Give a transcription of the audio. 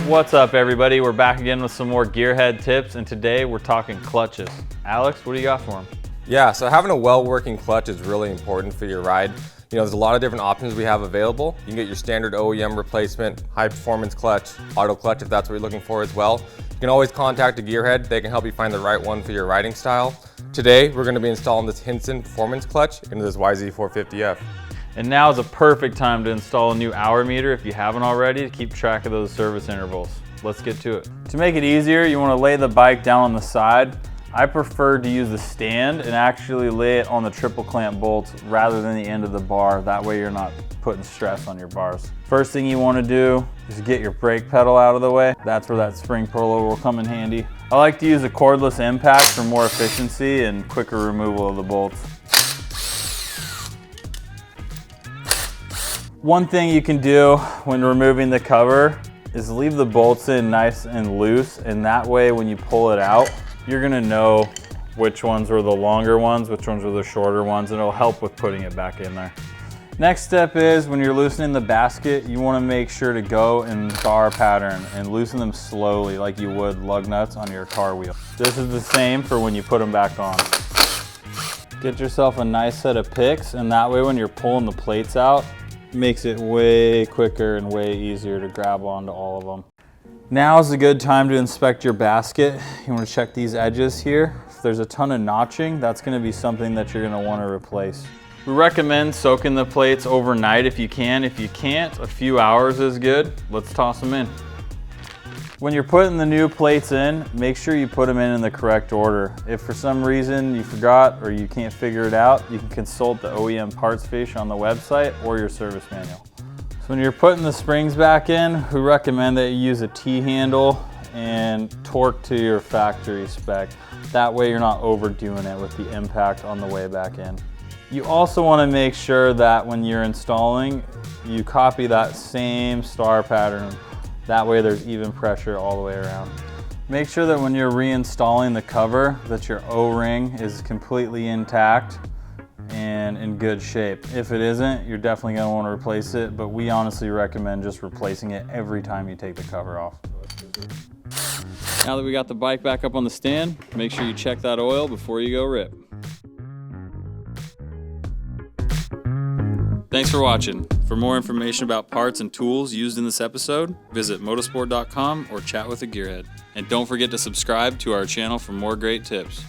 What's up, everybody? We're back again with some more Gearhead tips, and today we're talking clutches. Alex, what do you got for them? Yeah, so having a well-working clutch is really important for your ride. You know, there's a lot of different options we have available. You can get your standard OEM replacement, high-performance clutch, auto clutch if that's what you're looking for as well. You can always contact a Gearhead. They can help you find the right one for your riding style. Today, we're going to be installing this Hinson performance clutch into this YZ450F. And now is a perfect time to install a new hour meter if you haven't already to keep track of those service intervals. Let's get to it. To make it easier, you want to lay the bike down on the side. I prefer to use the stand and actually lay it on the triple clamp bolts rather than the end of the bar. That way you're not putting stress on your bars. First thing you want to do is get your brake pedal out of the way. That's where that spring pullover will come in handy. I like to use a cordless impact for more efficiency and quicker removal of the bolts. One thing you can do when removing the cover is leave the bolts in nice and loose, and that way when you pull it out, you're gonna know which ones were the longer ones, which ones were the shorter ones, and it'll help with putting it back in there. Next step is when you're loosening the basket, you wanna make sure to go in star pattern and loosen them slowly like you would lug nuts on your car wheel. This is the same for when you put them back on. Get yourself a nice set of picks, and that way when you're pulling the plates out, makes it way quicker and way easier to grab onto all of them. Now is a good time to inspect your basket. You want to check these edges here. If there's a ton of notching, that's going to be something that you're going to want to replace. We recommend soaking the plates overnight if you can. If you can't, a few hours is good. Let's toss them in. When you're putting the new plates in, make sure you put them in the correct order. If for some reason you forgot or you can't figure it out, you can consult the OEM parts fiche on the website or your service manual. So when you're putting the springs back in, we recommend that you use a T-handle and torque to your factory spec. That way you're not overdoing it with the impact on the way back in. You also want to make sure that when you're installing, you copy that same star pattern. That way there's even pressure all the way around. Make sure that when you're reinstalling the cover that your O-ring is completely intact and in good shape. If it isn't, you're definitely going to want to replace it, but we honestly recommend just replacing it every time you take the cover off. Now that we got the bike back up on the stand, make sure you check that oil before you go rip. Thanks for watching. For more information about parts and tools used in this episode, visit MotoSport.com or chat with a Gearhead. And don't forget to subscribe to our channel for more great tips.